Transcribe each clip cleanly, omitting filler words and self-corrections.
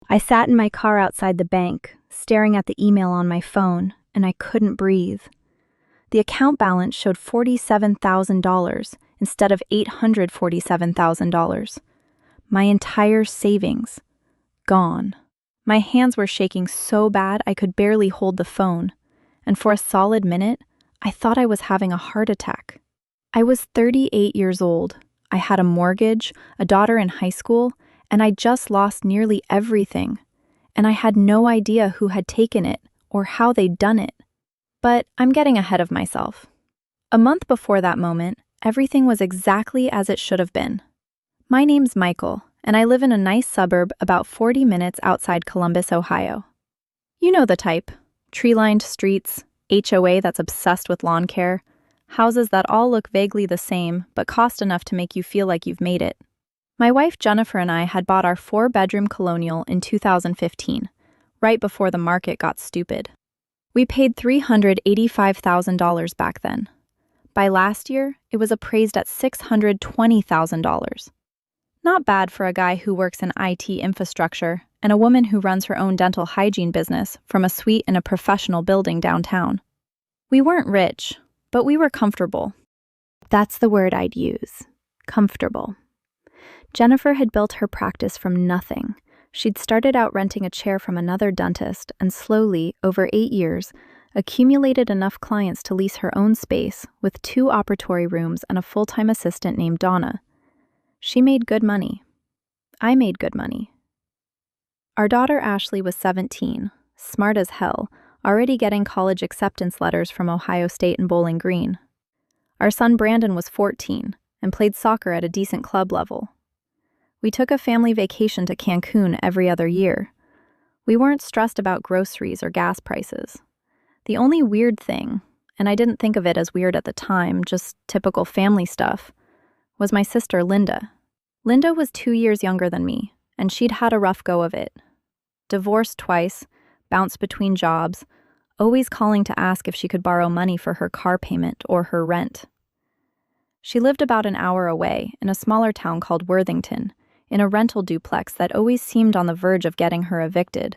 I sat in my car outside the bank, staring at the email on my phone, and I couldn't breathe. The account balance showed $47,000 instead of $847,000. My entire savings. Gone. My hands were shaking so bad I could barely hold the phone, and for a solid minute, I thought I was having a heart attack. I was 38 years old. I had a mortgage, a daughter in high school, and I just lost nearly everything. And I had no idea who had taken it or how they'd done it. But I'm getting ahead of myself. A month before that moment, everything was exactly as it should have been. My name's Michael, and I live in a nice suburb about 40 minutes outside Columbus, Ohio. You know the type. Tree-lined streets, HOA that's obsessed with lawn care, houses that all look vaguely the same but cost enough to make you feel like you've made it. My wife Jennifer and I had bought our 4-bedroom colonial in 2015, right before the market got stupid. We paid $385,000 back then. By last year, it was appraised at $620,000. Not bad for a guy who works in IT infrastructure and a woman who runs her own dental hygiene business from a suite in a professional building downtown. We weren't rich, but we were comfortable. That's the word I'd use. Comfortable. Jennifer had built her practice from nothing. She'd started out renting a chair from another dentist and slowly, over 8 years, accumulated enough clients to lease her own space with 2 operatory rooms and a full-time assistant named Donna. She made good money. I made good money. Our daughter Ashley was 17, smart as hell, already getting college acceptance letters from Ohio State and Bowling Green. Our son Brandon was 14 and played soccer at a decent club level. We took a family vacation to Cancun every other year. We weren't stressed about groceries or gas prices. The only weird thing, and I didn't think of it as weird at the time, just typical family stuff, was my sister Linda. Linda was 2 years younger than me, and she'd had a rough go of it. Divorced twice, bounced between jobs, always calling to ask if she could borrow money for her car payment or her rent. She lived about an hour away in a smaller town called Worthington, in a rental duplex that always seemed on the verge of getting her evicted.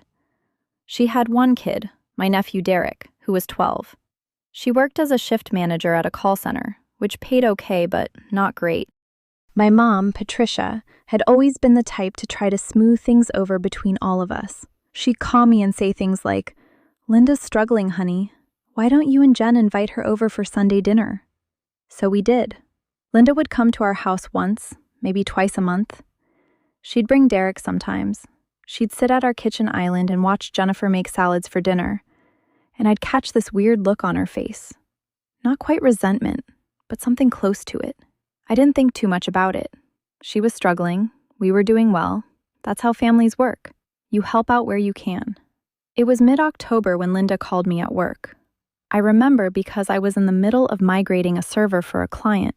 She had one kid, my nephew Derek, who was 12. She worked as a shift manager at a call center, which paid okay but not great. My mom, Patricia, had always been the type to try to smooth things over between all of us. She'd call me and say things like, "Linda's struggling, honey. Why don't you and Jen invite her over for Sunday dinner?" So we did. Linda would come to our house once, maybe twice a month. She'd bring Derek sometimes. She'd sit at our kitchen island and watch Jennifer make salads for dinner. And I'd catch this weird look on her face. Not quite resentment, but something close to it. I didn't think too much about it. She was struggling. We were doing well. That's how families work. You help out where you can. It was mid-October when Linda called me at work. I remember because I was in the middle of migrating a server for a client,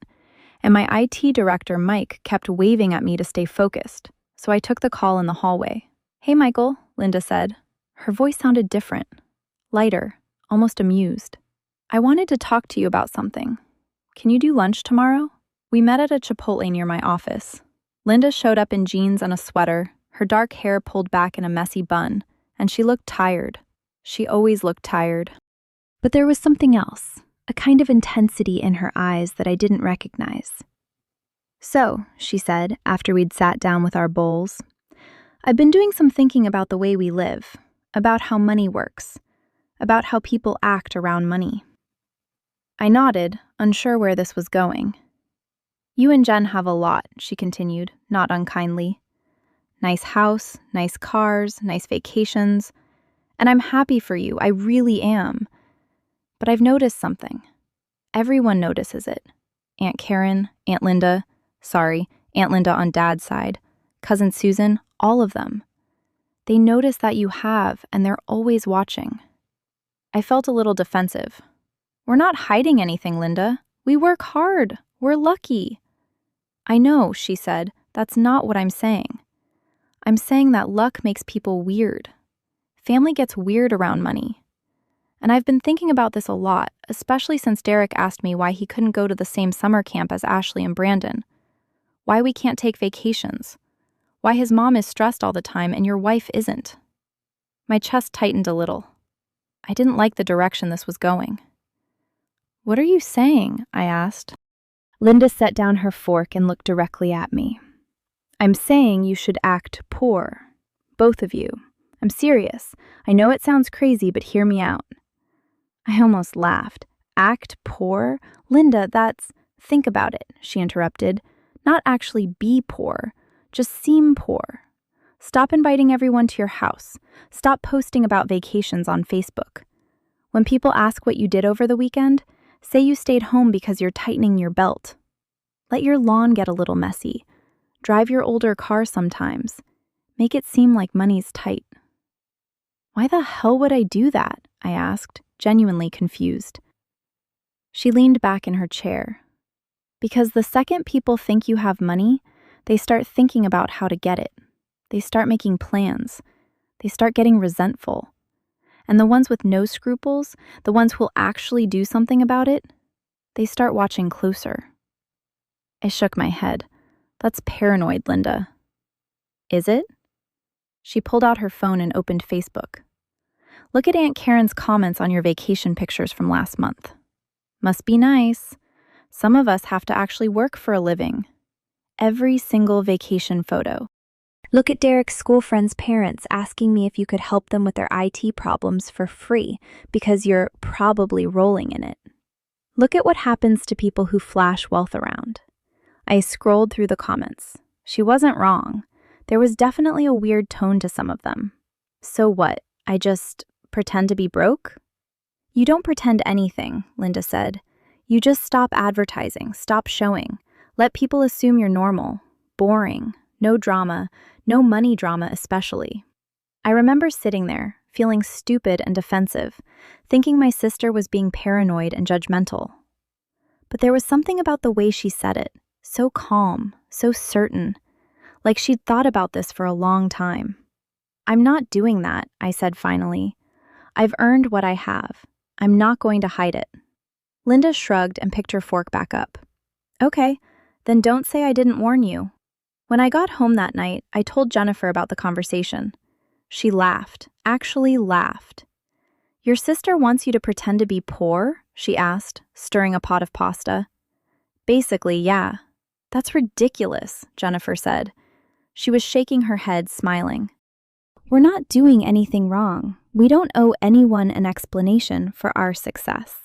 and my IT director, Mike, kept waving at me to stay focused, so I took the call in the hallway. "Hey, Michael," Linda said. Her voice sounded different, lighter, almost amused. "I wanted to talk to you about something. Can you do lunch tomorrow?" We met at a Chipotle near my office. Linda showed up in jeans and a sweater, her dark hair pulled back in a messy bun, and she looked tired. She always looked tired. But there was something else, a kind of intensity in her eyes that I didn't recognize. "So," she said, after we'd sat down with our bowls, "I've been doing some thinking about the way we live, about how money works, about how people act around money." I nodded, unsure where this was going. "You and Jen have a lot," she continued, not unkindly. "Nice house, nice cars, nice vacations. And I'm happy for you, I really am. But I've noticed something. Everyone notices it. Aunt Karen, Aunt Linda on Dad's side, Cousin Susan, all of them. They notice that you have, and they're always watching." I felt a little defensive. "We're not hiding anything, Linda. We work hard. We're lucky." "I know," she said. "That's not what I'm saying. I'm saying that luck makes people weird. Family gets weird around money. And I've been thinking about this a lot, especially since Derek asked me why he couldn't go to the same summer camp as Ashley and Brandon. Why we can't take vacations. Why his mom is stressed all the time and your wife isn't. My chest tightened a little. I didn't like the direction this was going. What are you saying? I asked. Linda set down her fork and looked directly at me. I'm saying you should act poor. Both of you. I'm serious. I know it sounds crazy, but hear me out. I almost laughed. Act poor? Linda, that's... Think about it, she interrupted. Not actually be poor. Just seem poor. Stop inviting everyone to your house. Stop posting about vacations on Facebook. When people ask what you did over the weekend, say you stayed home because you're tightening your belt. Let your lawn get a little messy. Drive your older car sometimes. Make it seem like money's tight. Why the hell would I do that? I asked, genuinely confused. She leaned back in her chair. Because the second people think you have money, they start thinking about how to get it. They start making plans. They start getting resentful. And the ones with no scruples, the ones who'll actually do something about it, they start watching closer. I shook my head. That's paranoid, Linda. Is it? She pulled out her phone and opened Facebook. Look at Aunt Karen's comments on your vacation pictures from last month. Must be nice. Some of us have to actually work for a living. Every single vacation photo. Look at Derek's school friend's parents asking me if you could help them with their IT problems for free because you're probably rolling in it. Look at what happens to people who flash wealth around. I scrolled through the comments. She wasn't wrong. There was definitely a weird tone to some of them. So what? I just pretend to be broke? You don't pretend anything, Linda said. You just stop advertising, stop showing. Let people assume you're normal, boring, no drama, no money drama especially. I remember sitting there, feeling stupid and defensive, thinking my sister was being paranoid and judgmental. But there was something about the way she said it, so calm, so certain, like she'd thought about this for a long time. I'm not doing that, I said finally. I've earned what I have. I'm not going to hide it. Linda shrugged and picked her fork back up. Okay, then don't say I didn't warn you. When I got home that night, I told Jennifer about the conversation. She laughed, actually laughed. Your sister wants you to pretend to be poor? She asked, stirring a pot of pasta. Basically, yeah. That's ridiculous, Jennifer said. She was shaking her head, smiling. We're not doing anything wrong. We don't owe anyone an explanation for our success.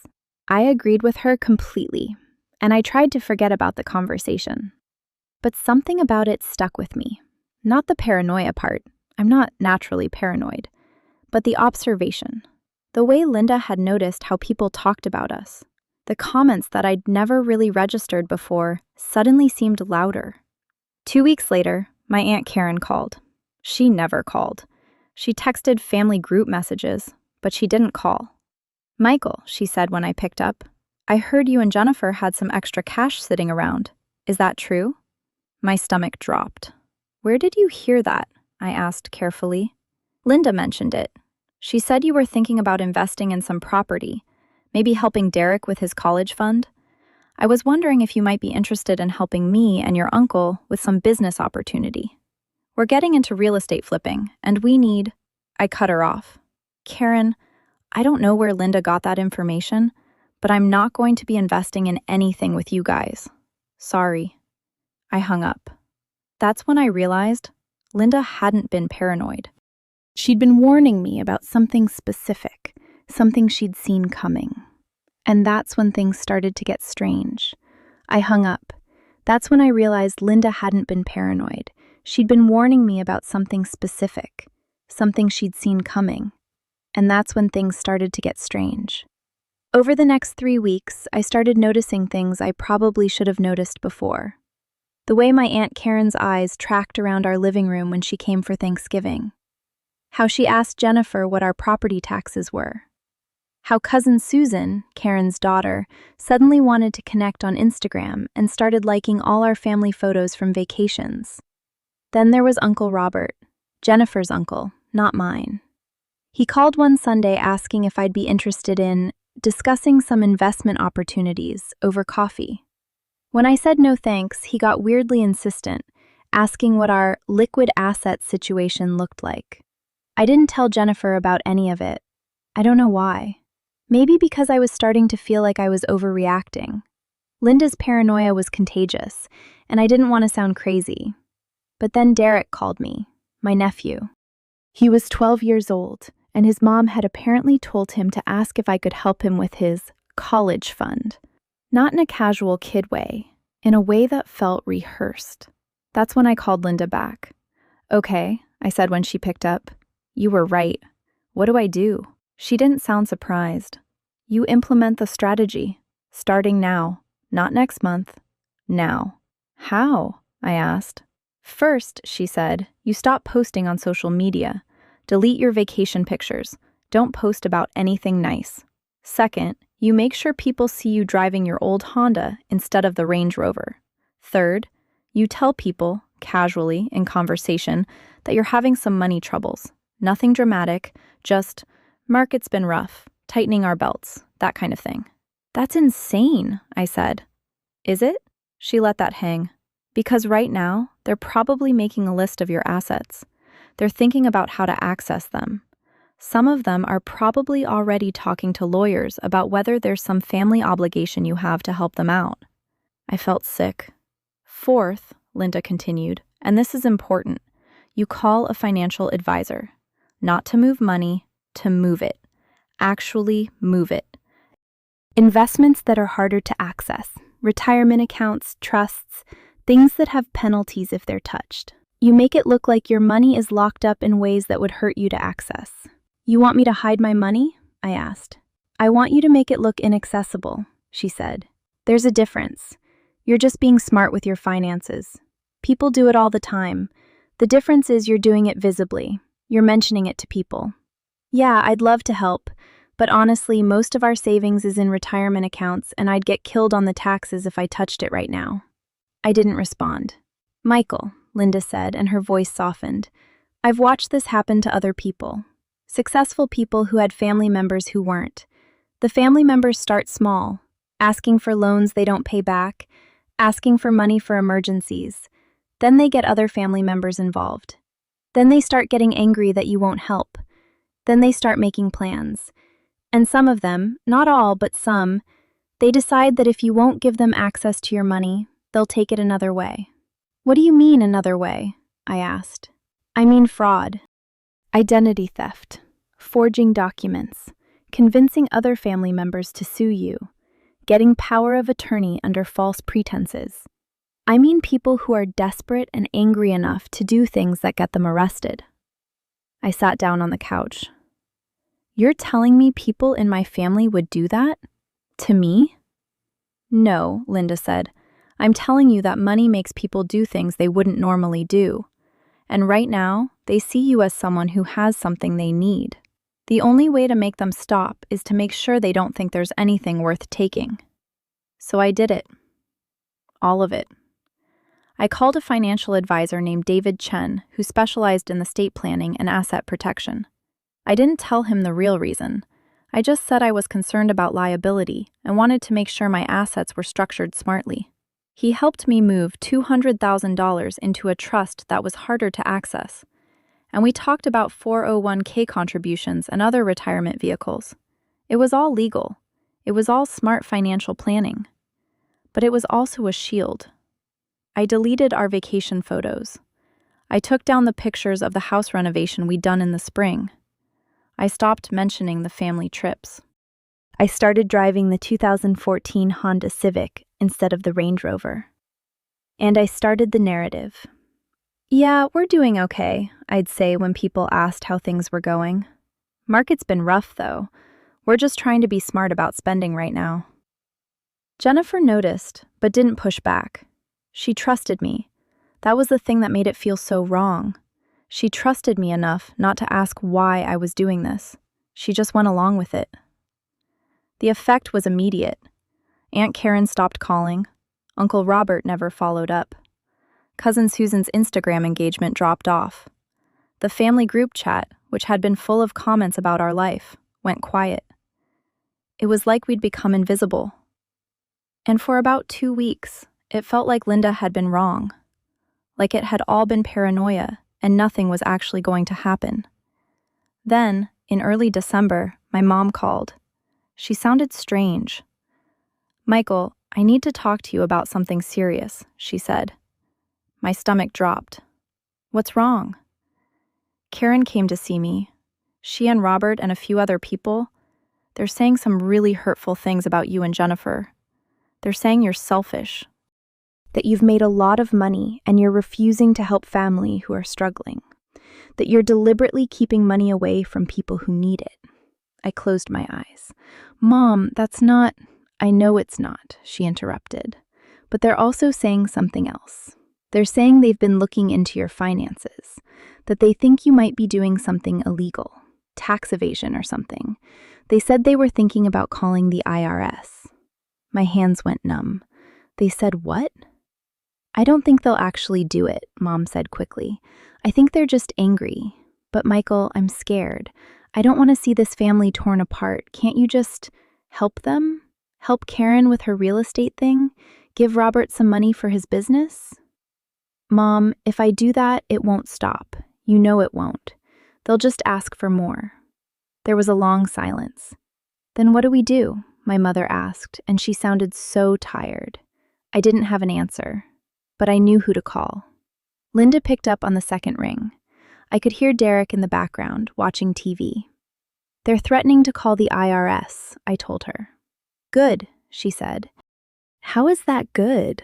I agreed with her completely, and I tried to forget about the conversation. But something about it stuck with me. Not the paranoia part. I'm not naturally paranoid. But the observation. The way Linda had noticed how people talked about us. The comments that I'd never really registered before suddenly seemed louder. 2 weeks later, my Aunt Karen called. She never called. She texted family group messages, but she didn't call. Michael, she said when I picked up, I heard you and Jennifer had some extra cash sitting around. Is that true? My stomach dropped. Where did you hear that? I asked carefully. Linda mentioned it. She said you were thinking about investing in some property, maybe helping Derek with his college fund. I was wondering if you might be interested in helping me and your uncle with some business opportunity. We're getting into real estate flipping, and we need... I cut her off. Karen, I don't know where Linda got that information, but I'm not going to be investing in anything with you guys. Sorry. I hung up. That's when I realized Linda hadn't been paranoid. She'd been warning me about something specific, something she'd seen coming. And that's when things started to get strange. I hung up. That's when I realized Linda hadn't been paranoid. She'd been warning me about something specific, something she'd seen coming. And that's when things started to get strange. Over the next 3 weeks, I started noticing things I probably should have noticed before. The way my Aunt Karen's eyes tracked around our living room when she came for Thanksgiving. How she asked Jennifer what our property taxes were. How Cousin Susan, Karen's daughter, suddenly wanted to connect on Instagram and started liking all our family photos from vacations. Then there was Uncle Robert, Jennifer's uncle, not mine. He called one Sunday asking if I'd be interested in discussing some investment opportunities over coffee. When I said no thanks, he got weirdly insistent, asking what our liquid asset situation looked like. I didn't tell Jennifer about any of it. I don't know why. Maybe because I was starting to feel like I was overreacting. Linda's paranoia was contagious, and I didn't want to sound crazy. But then Derek called me, my nephew. He was 12 years old, and his mom had apparently told him to ask if I could help him with his college fund. Not in a casual kid way, in a way that felt rehearsed. That's when I called Linda back. "Okay," I said when she picked up. "You were right. What do I do?" She didn't sound surprised. "You implement the strategy, starting now, not next month, now." "How?" I asked. "First," she said, "you stop posting on social media. Delete your vacation pictures. Don't post about anything nice. Second, you make sure people see you driving your old Honda instead of the Range Rover. Third, you tell people, casually, in conversation, that you're having some money troubles. Nothing dramatic, just, market's been rough, tightening our belts, that kind of thing." "That's insane," I said. "Is it?" She let that hang. "Because right now, they're probably making a list of your assets. They're thinking about how to access them. Some of them are probably already talking to lawyers about whether there's some family obligation you have to help them out." I felt sick. "Fourth," Linda continued, and this is important, you call a financial advisor. Not to move money, to move it. Actually move it. Investments that are harder to access, retirement accounts, trusts, things that have penalties if they're touched. You make it look like your money is locked up in ways that would hurt you to access. "You want me to hide my money?" I asked. "I want you to make it look inaccessible," she said. "There's a difference. You're just being smart with your finances. People do it all the time. The difference is you're doing it visibly. You're mentioning it to people. Yeah, I'd love to help, but honestly, most of our savings is in retirement accounts, and I'd get killed on the taxes if I touched it right now." I didn't respond. "Michael," Linda said, and her voice softened, "I've watched this happen to other people. Successful people who had family members who weren't. The family members start small, asking for loans they don't pay back, asking for money for emergencies. Then they get other family members involved. Then they start getting angry that you won't help. Then they start making plans. And some of them, not all, but some, they decide that if you won't give them access to your money, they'll take it another way." "What do you mean another way?" I asked. "I mean fraud. Identity theft, forging documents, convincing other family members to sue you, getting power of attorney under false pretenses. I mean people who are desperate and angry enough to do things that get them arrested." I sat down on the couch. "You're telling me people in my family would do that? To me?" "No," Linda said. "I'm telling you that money makes people do things they wouldn't normally do. And right now, they see you as someone who has something they need. The only way to make them stop is to make sure they don't think there's anything worth taking." So I did it. All of it. I called a financial advisor named David Chen, who specialized in estate planning and asset protection. I didn't tell him the real reason. I just said I was concerned about liability and wanted to make sure my assets were structured smartly. He helped me move $200,000 into a trust that was harder to access. And we talked about 401k contributions and other retirement vehicles. It was all legal. It was all smart financial planning. But it was also a shield. I deleted our vacation photos. I took down the pictures of the house renovation we'd done in the spring. I stopped mentioning the family trips. I started driving the 2014 Honda Civic instead of the Range Rover. And I started the narrative. "Yeah, we're doing okay," I'd say when people asked how things were going. "Market's been rough, though. We're just trying to be smart about spending right now." Jennifer noticed, but didn't push back. She trusted me. That was the thing that made it feel so wrong. She trusted me enough not to ask why I was doing this. She just went along with it. The effect was immediate. Aunt Karen stopped calling. Uncle Robert never followed up. Cousin Susan's Instagram engagement dropped off. The family group chat, which had been full of comments about our life, went quiet. It was like we'd become invisible. And for about 2 weeks, it felt like Linda had been wrong. like it had all been paranoia and nothing was actually going to happen. Then, in early December, my mom called. She sounded strange. "Michael, I need to talk to you about something serious," she said. My stomach dropped. "What's wrong?" "Karen came to see me. She and Robert and a few other people, they're saying some really hurtful things about you and Jennifer. They're saying you're selfish, that you've made a lot of money and you're refusing to help family who are struggling, that you're deliberately keeping money away from people who need it." I closed my eyes. "Mom, that's not—" "I know it's not," she interrupted. "But they're also saying something else. They're saying they've been looking into your finances, that they think you might be doing something illegal, tax evasion or something. They said they were thinking about calling the IRS. My hands went numb. They said what? "I don't think they'll actually do it," Mom said quickly. "I think they're just angry. But Michael, I'm scared. I don't want to see this family torn apart. Can't you just help them? Help Karen with her real estate thing? Give Robert some money for his business?" "Mom, if I do that, it won't stop. You know it won't. They'll just ask for more." There was a long silence. "Then what do we do?" my mother asked, and she sounded so tired. I didn't have an answer, but I knew who to call. Linda picked up on the second ring. I could hear Derek in the background, watching TV. "They're threatening to call the IRS," I told her. "Good," she said. "How is that good?"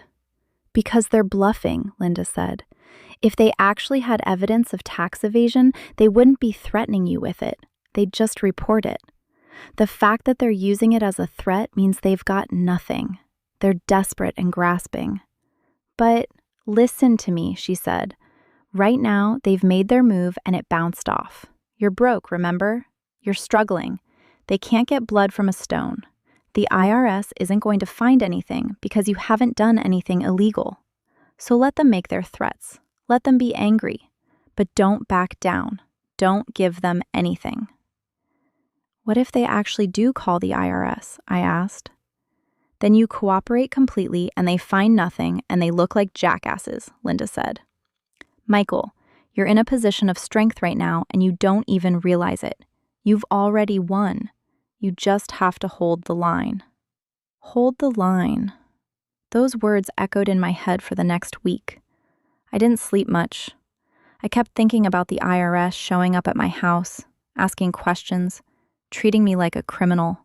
"Because they're bluffing," Linda said. "If they actually had evidence of tax evasion, they wouldn't be threatening you with it. They'd just report it. The fact that they're using it as a threat means they've got nothing. They're desperate and grasping." "But listen to me," she said. "Right now, they've made their move and it bounced off. You're broke, remember? You're struggling. They can't get blood from a stone. The IRS isn't going to find anything because you haven't done anything illegal. So let them make their threats. Let them be angry. But don't back down. Don't give them anything." "What if they actually do call the IRS?" I asked. "Then you cooperate completely and they find nothing and they look like jackasses," Linda said. "Michael, you're in a position of strength right now and you don't even realize it. You've already won. You just have to hold the line." Hold the line. Those words echoed in my head for the next week. I didn't sleep much. I kept thinking about the IRS showing up at my house, asking questions, treating me like a criminal.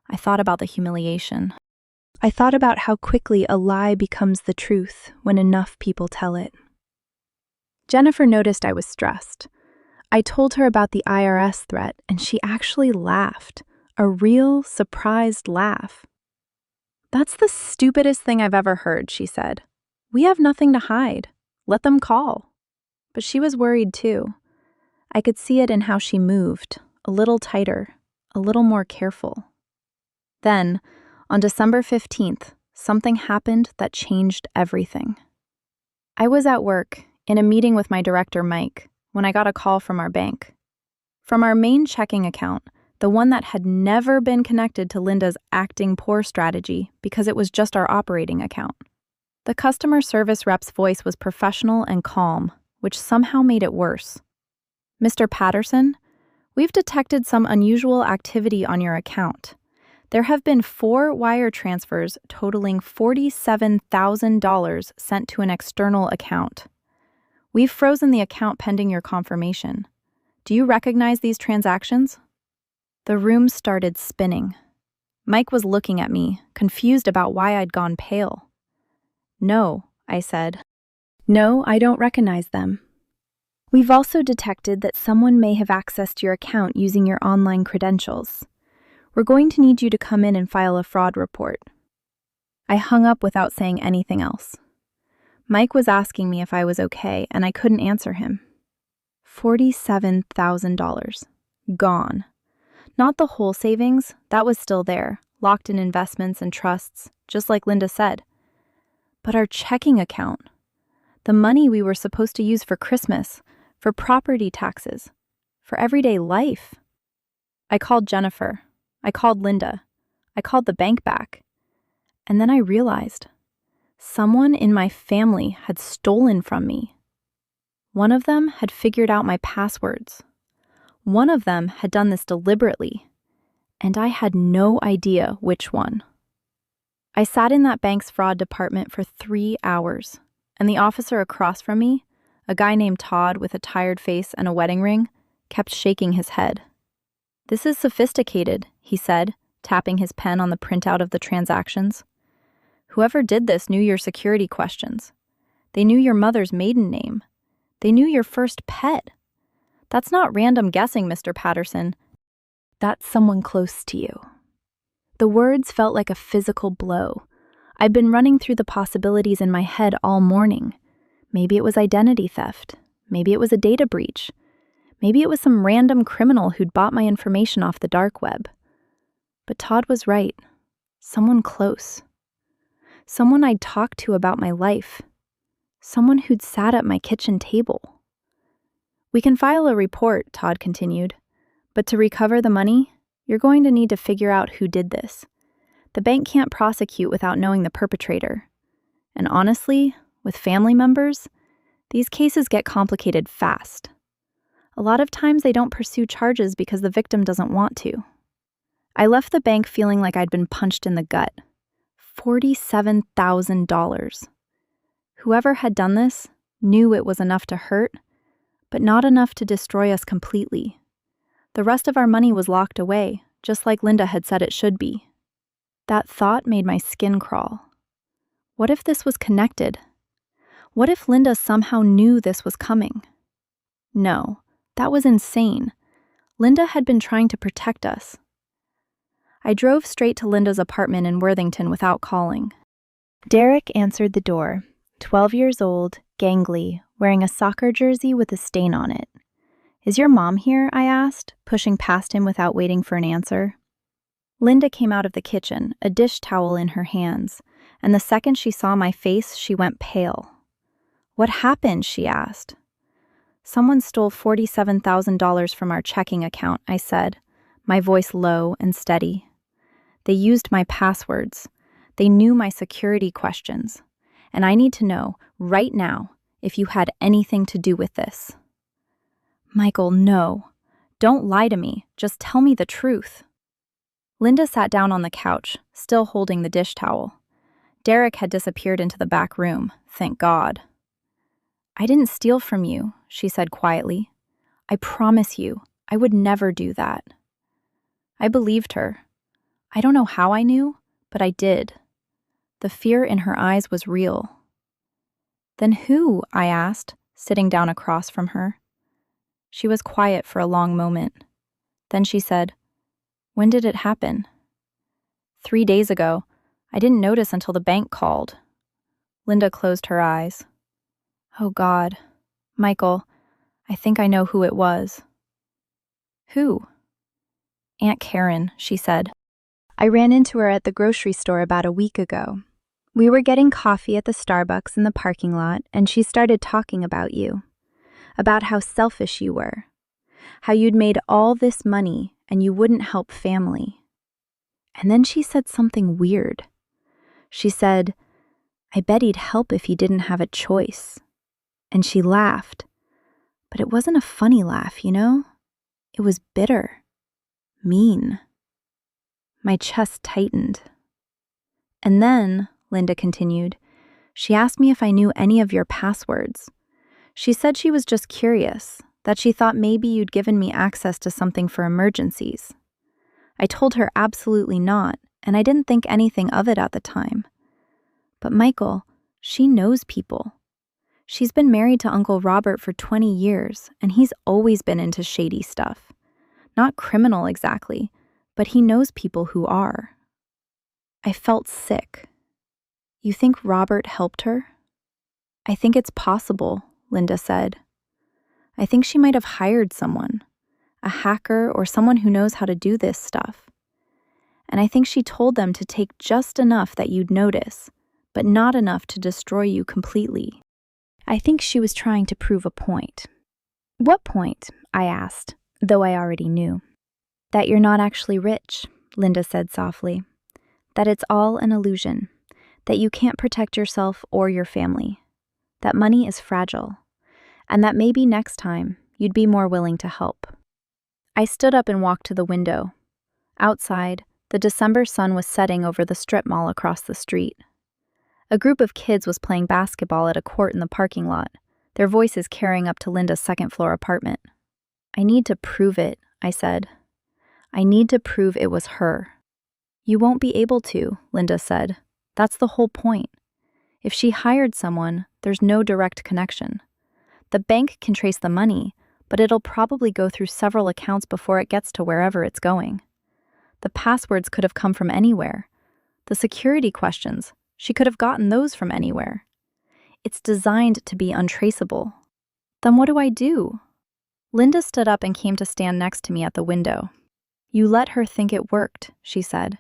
I thought about the humiliation. I thought about how quickly a lie becomes the truth when enough people tell it. Jennifer noticed I was stressed. I told her about the IRS threat, and she actually laughed. A real, surprised laugh. "That's the stupidest thing I've ever heard," she said. "We have nothing to hide. Let them call." But she was worried too. I could see it in how she moved, a little tighter, a little more careful. Then, on December 15th, something happened that changed everything. I was at work, in a meeting with my director, Mike, when I got a call from our bank. From our main checking account, the one that had never been connected to Linda's acting poor strategy because it was just our operating account. The customer service rep's voice was professional and calm, which somehow made it worse. "Mr. Patterson, we've detected some unusual activity on your account. There have been 4 wire transfers totaling $47,000 sent to an external account. We've frozen the account pending your confirmation. Do you recognize these transactions?" The room started spinning. Mike was looking at me, confused about why I'd gone pale. "No," I said. "No, I don't recognize them. We've also detected that someone may have accessed your account using your online credentials. We're going to need you to come in and file a fraud report." I hung up without saying anything else. Mike was asking me if I was okay, and I couldn't answer him. $47,000. Gone. Not the whole savings, that was still there, locked in investments and trusts, just like Linda said. But our checking account, the money we were supposed to use for Christmas, for property taxes, for everyday life. I called Jennifer. I called Linda. I called the bank back. And then I realized Someone in my family had stolen from me. One of them had figured out my passwords. One of them had done this deliberately, and I had no idea which one. I sat in that bank's fraud department for 3 hours, and the officer across from me, a guy named Todd with a tired face and a wedding ring, kept shaking his head. "This is sophisticated," he said, tapping his pen on the printout of the transactions. "Whoever did this knew your security questions. They knew your mother's maiden name. They knew your first pet. That's not random guessing, Mr. Patterson. That's someone close to you." The words felt like a physical blow. I'd been running through the possibilities in my head all morning. Maybe it was identity theft. Maybe it was a data breach. Maybe it was some random criminal who'd bought my information off the dark web. But Todd was right. Someone close. Someone I'd talked to about my life. Someone who'd sat at my kitchen table. "We can file a report," Todd continued. "But to recover the money, you're going to need to figure out who did this. The bank can't prosecute without knowing the perpetrator. And honestly, with family members, these cases get complicated fast. A lot of times they don't pursue charges because the victim doesn't want to." I left the bank feeling like I'd been punched in the gut. $47,000. Whoever had done this knew it was enough to hurt, but not enough to destroy us completely. The rest of our money was locked away, just like Linda had said it should be. That thought made my skin crawl. What if this was connected? What if Linda somehow knew this was coming? No, that was insane. Linda had been trying to protect us. I drove straight to Linda's apartment in Worthington without calling. Derek answered the door, 12 years old, gangly, wearing a soccer jersey with a stain on it. "Is your mom here?" I asked, pushing past him without waiting for an answer. Linda came out of the kitchen, a dish towel in her hands, and the second she saw my face, she went pale. "What happened?" she asked. "Someone stole $47,000 from our checking account," I said, my voice low and steady. "They used my passwords. They knew my security questions. And I need to know, right now, if you had anything to do with this." "Michael, no. Don't lie to me. Just tell me the truth." Linda sat down on the couch, still holding the dish towel. Derek had disappeared into the back room, thank God. "I didn't steal from you," she said quietly. "I promise you, I would never do that." I believed her. I don't know how I knew, but I did. The fear in her eyes was real. "Then who?" I asked, sitting down across from her. She was quiet for a long moment. Then she said, "When did it happen?" 3 days ago. I didn't notice until the bank called." Linda closed her eyes. "Oh God. Michael, I think I know who it was." "Who?" "Aunt Karen," she said. "I ran into her at the grocery store about a week ago. We were getting coffee at the Starbucks in the parking lot, and she started talking about you. About how selfish you were. How you'd made all this money and you wouldn't help family. And then she said something weird. She said, 'I bet he'd help if he didn't have a choice.' And she laughed. But it wasn't a funny laugh, you know? It was bitter. Mean." My chest tightened. "And then," Linda continued, "she asked me if I knew any of your passwords. She said she was just curious, that she thought maybe you'd given me access to something for emergencies. I told her absolutely not, and I didn't think anything of it at the time. But Michael, she knows people. She's been married to Uncle Robert for 20 years, and he's always been into shady stuff. Not criminal exactly, but he knows people who are." I felt sick. "You think Robert helped her?" "I think it's possible," Linda said. "I think she might have hired someone, a hacker or someone who knows how to do this stuff. And I think she told them to take just enough that you'd notice, but not enough to destroy you completely. I think she was trying to prove a point." "What point?" I asked, though I already knew. "That you're not actually rich," Linda said softly. "That it's all an illusion. that you can't protect yourself or your family, that money is fragile, and that maybe next time you'd be more willing to help. I stood up and walked to the window. Outside, the December sun was setting over the strip mall across the street. A group of kids was playing basketball at a court in the parking lot, their voices carrying up to Linda's second-floor apartment. "I need to prove it," I said. "I need to prove it was her." "You won't be able to," Linda said. "That's the whole point. If she hired someone, there's no direct connection. The bank can trace the money, but it'll probably go through several accounts before it gets to wherever it's going. The passwords could have come from anywhere. The security questions, she could have gotten those from anywhere. It's designed to be untraceable." "Then what do I do?" Linda stood up and came to stand next to me at the window. "You let her think it worked," she said.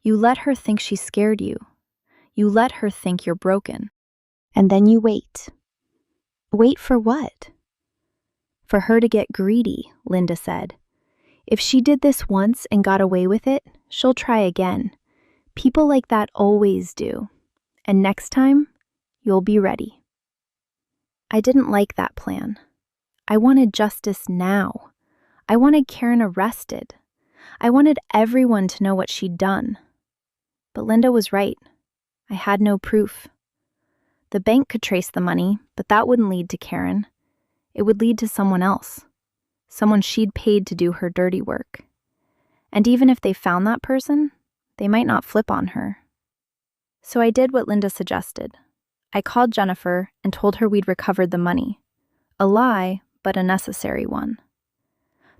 "You let her think she scared you. You let her think you're broken. And then you wait." "Wait for what?" "For her to get greedy," Linda said. "If she did this once and got away with it, she'll try again. People like that always do. And next time, you'll be ready." I didn't like that plan. I wanted justice now. I wanted Karen arrested. I wanted everyone to know what she'd done. But Linda was right. I had no proof. The bank could trace the money, but that wouldn't lead to Karen. It would lead to someone else. Someone she'd paid to do her dirty work. And even if they found that person, they might not flip on her. So I did what Linda suggested. I called Jennifer and told her we'd recovered the money. A lie, but a necessary one.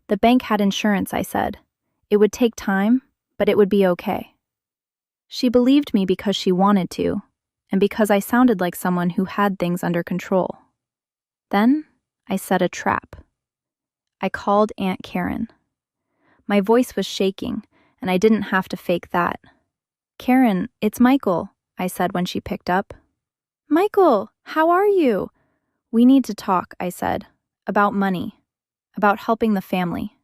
The bank had insurance, I said. It would take time, but it would be okay. She believed me because she wanted to, and because I sounded like someone who had things under control. Then I set a trap. I called Aunt Karen. My voice was shaking, and I didn't have to fake that. "Karen, it's Michael," I said when she picked up. "Michael, how are you?" "We need to talk," I said, "about money, about helping the family."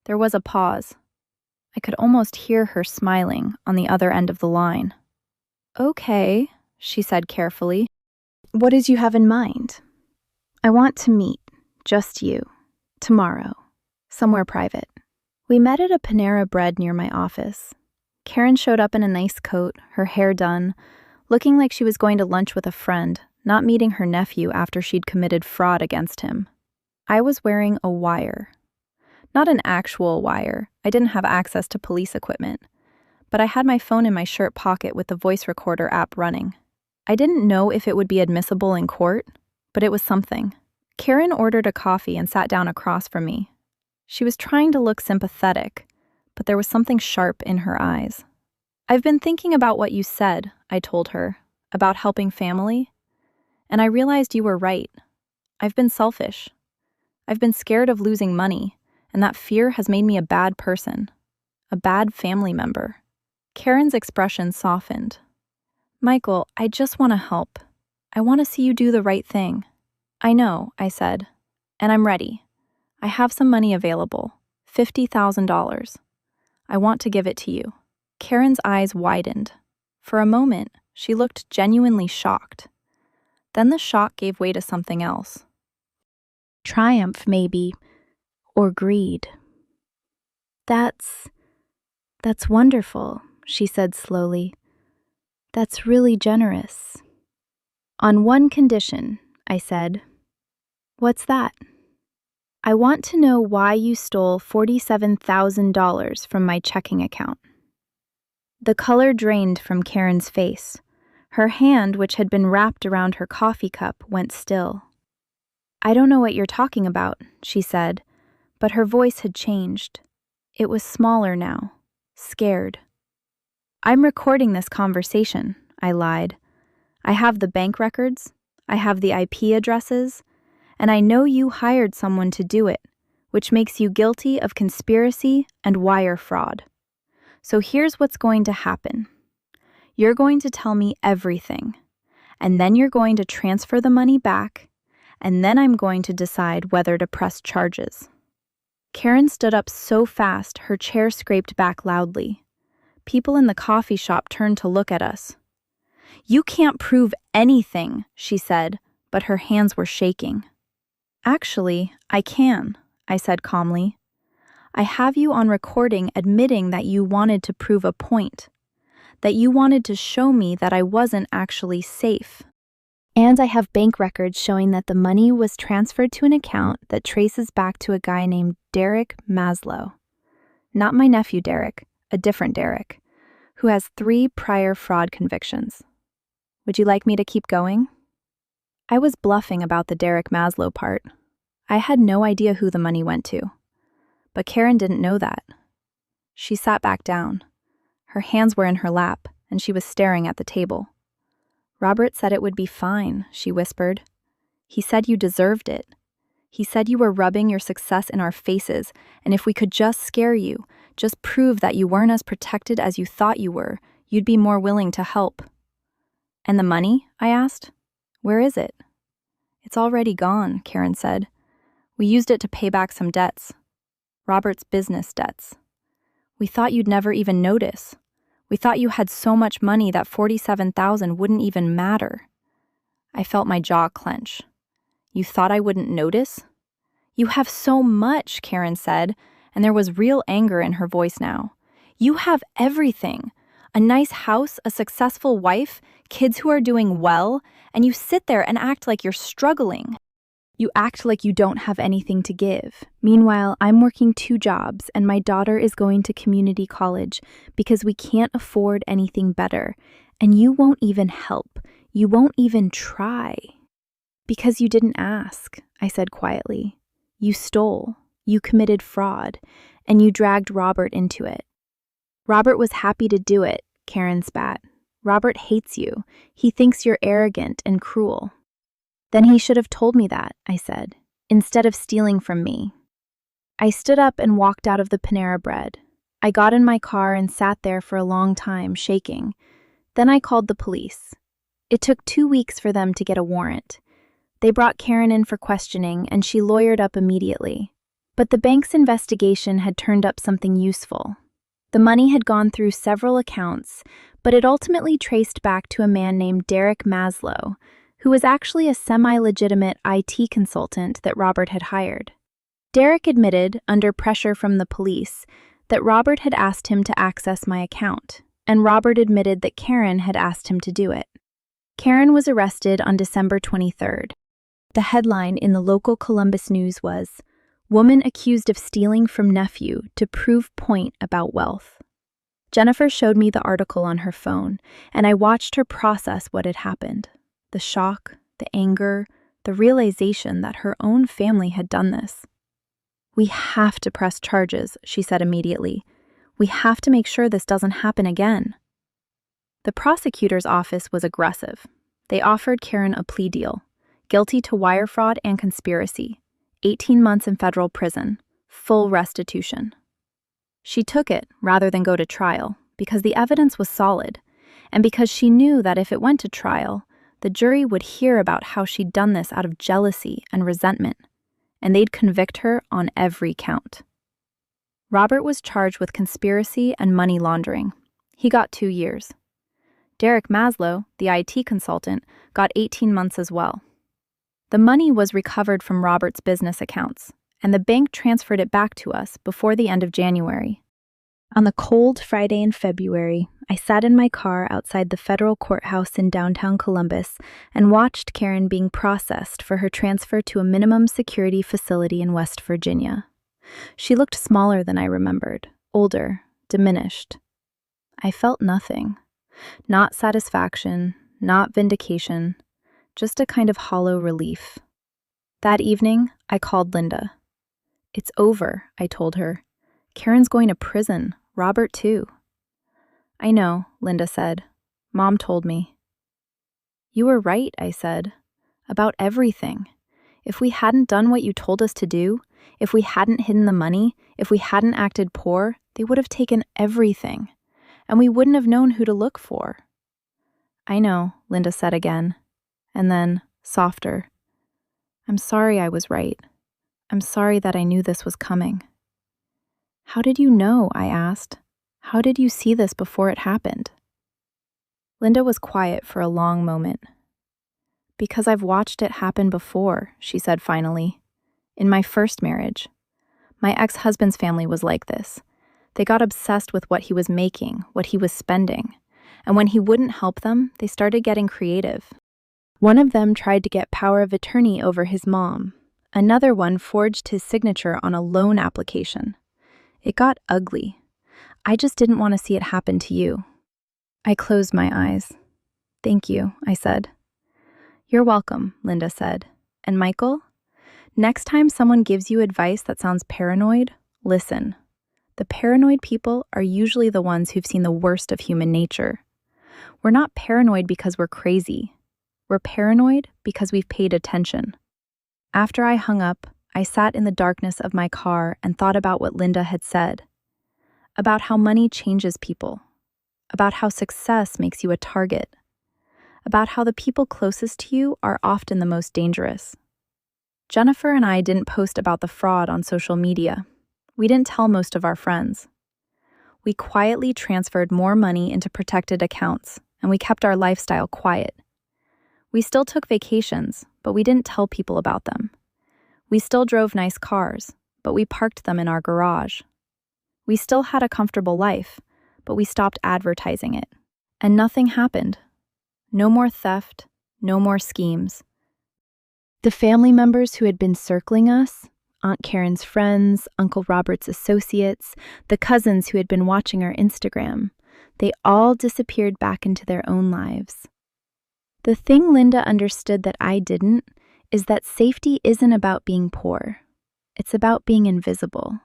There was a pause. I could almost hear her smiling on the other end of the line. "Okay," she said carefully. "What did you have in mind?" "I want to meet, just you, tomorrow, somewhere private." We met at a Panera Bread near my office. Karen showed up in a nice coat, her hair done, looking like she was going to lunch with a friend, not meeting her nephew after she'd committed fraud against him. I was wearing a wire. Not an actual wire. I didn't have access to police equipment. But I had my phone in my shirt pocket with the voice recorder app running. I didn't know if it would be admissible in court, but it was something. Karen ordered a coffee and sat down across from me. She was trying to look sympathetic, but there was something sharp in her eyes. "I've been thinking about what you said," I told her, "about helping family. And I realized you were right. I've been selfish. I've been scared of losing money, and that fear has made me a bad person, a bad family member." Karen's expression softened. "Michael, I just want to help. I want to see you do the right thing." "I know," I said, "and I'm ready. I have some money available, $50,000. I want to give it to you." Karen's eyes widened. For a moment, she looked genuinely shocked. Then the shock gave way to something else. Triumph, maybe, or greed. That's wonderful," she said slowly. "That's really generous." "On one condition," I said. "What's that?" "I want to know why you stole $47,000 from my checking account." The color drained from Karen's face. Her hand, which had been wrapped around her coffee cup, went still. "I don't know what you're talking about," she said, but her voice had changed. It was smaller now, scared. "I'm recording this conversation," I lied. "I have the bank records, I have the IP addresses, and I know you hired someone to do it, which makes you guilty of conspiracy and wire fraud. So here's what's going to happen. You're going to tell me everything, and then you're going to transfer the money back, and then I'm going to decide whether to press charges." Karen stood up so fast her chair scraped back loudly. People in the coffee shop turned to look at us. You can't prove anything, she said, but her hands were shaking. Actually, I can, I said calmly. I have you on recording admitting that you wanted to prove a point, that you wanted to show me that I wasn't actually safe. And I have bank records showing that the money was transferred to an account that traces back to a guy named Derek Maslow. Not my nephew Derek, a different Derek, who has 3 prior fraud convictions. Would you like me to keep going? I was bluffing about the Derek Maslow part. I had no idea who the money went to. But Karen didn't know that. She sat back down. Her hands were in her lap, and she was staring at the table. Robert said it would be fine, she whispered. He said you deserved it. He said you were rubbing your success in our faces, and if we could just scare you, just prove that you weren't as protected as you thought you were, you'd be more willing to help. And the money? I asked. Where is it? It's already gone, Karen said. We used it to pay back some debts. Robert's business debts. We thought you'd never even notice. We thought you had so much money that $47,000 wouldn't even matter. I felt my jaw clench. You thought I wouldn't notice? You have so much, Karen said, and there was real anger in her voice now. You have everything. A nice house, a successful wife, kids who are doing well, and you sit there and act like you're struggling. You act like you don't have anything to give. Meanwhile, I'm working 2 jobs and my daughter is going to community college because we can't afford anything better. And you won't even help. You won't even try. Because you didn't ask, I said quietly. You stole. You committed fraud. And you dragged Robert into it. Robert was happy to do it, Karen spat. Robert hates you. He thinks you're arrogant and cruel. Then he should have told me that, I said, instead of stealing from me. I stood up and walked out of the Panera Bread. I got in my car and sat there for a long time, shaking. Then I called the police. It took 2 weeks for them to get a warrant. They brought Karen in for questioning, and she lawyered up immediately. But the bank's investigation had turned up something useful. The money had gone through several accounts, but it ultimately traced back to a man named Derek Maslow, who was actually a semi-legitimate IT consultant that Robert had hired. Derek admitted, under pressure from the police, that Robert had asked him to access my account, and Robert admitted that Karen had asked him to do it. Karen was arrested on December 23rd. The headline in the local Columbus News was, "Woman accused of stealing from nephew to prove point about wealth." Jennifer showed me the article on her phone, and I watched her process what had happened. The shock, the anger, the realization that her own family had done this. We have to press charges, she said immediately. We have to make sure this doesn't happen again. The prosecutor's office was aggressive. They offered Karen a plea deal, guilty to wire fraud and conspiracy, 18 months in federal prison, full restitution. She took it rather than go to trial because the evidence was solid, and because she knew that if it went to trial, the jury would hear about how she'd done this out of jealousy and resentment, and they'd convict her on every count. Robert was charged with conspiracy and money laundering. He got 2 years. Derek Maslow, the IT consultant, got 18 months as well. The money was recovered from Robert's business accounts, and the bank transferred it back to us before the end of January. On the cold Friday in February, I sat in my car outside the federal courthouse in downtown Columbus and watched Karen being processed for her transfer to a minimum security facility in West Virginia. She looked smaller than I remembered, older, diminished. I felt nothing. Not satisfaction, not vindication, just a kind of hollow relief. That evening, I called Linda. "It's over," I told her. "Karen's going to prison. Robert, too." "I know," Linda said. "Mom told me." "You were right," I said, "about everything. If we hadn't done what you told us to do, if we hadn't hidden the money, if we hadn't acted poor, they would have taken everything, and we wouldn't have known who to look for." "I know," Linda said again, and then, softer, "I'm sorry I was right. I'm sorry that I knew this was coming." "How did you know?" I asked. "How did you see this before it happened?" Linda was quiet for a long moment. "Because I've watched it happen before," she said finally. "In my first marriage. My ex-husband's family was like this. They got obsessed with what he was making, what he was spending. And when he wouldn't help them, they started getting creative. One of them tried to get power of attorney over his mom. Another one forged his signature on a loan application. It got ugly. I just didn't want to see it happen to you." I closed my eyes. "Thank you," I said. "You're welcome," Linda said. "And Michael? Next time someone gives you advice that sounds paranoid, listen. The paranoid people are usually the ones who've seen the worst of human nature. We're not paranoid because we're crazy. We're paranoid because we've paid attention." After I hung up, I sat in the darkness of my car and thought about what Linda had said. About how money changes people. About how success makes you a target. About how the people closest to you are often the most dangerous. Jennifer and I didn't post about the fraud on social media. We didn't tell most of our friends. We quietly transferred more money into protected accounts, and we kept our lifestyle quiet. We still took vacations, but we didn't tell people about them. We still drove nice cars, but we parked them in our garage. We still had a comfortable life, but we stopped advertising it. And nothing happened. No more theft, no more schemes. The family members who had been circling us, Aunt Karen's friends, Uncle Robert's associates, the cousins who had been watching our Instagram, they all disappeared back into their own lives. The thing Linda understood that I didn't is that safety isn't about being poor. It's about being invisible.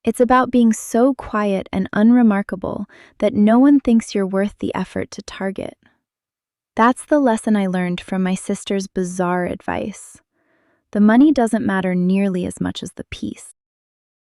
It's about being so quiet and unremarkable that no one thinks you're worth the effort to target. That's the lesson I learned from my sister's bizarre advice. The money doesn't matter nearly as much as the peace.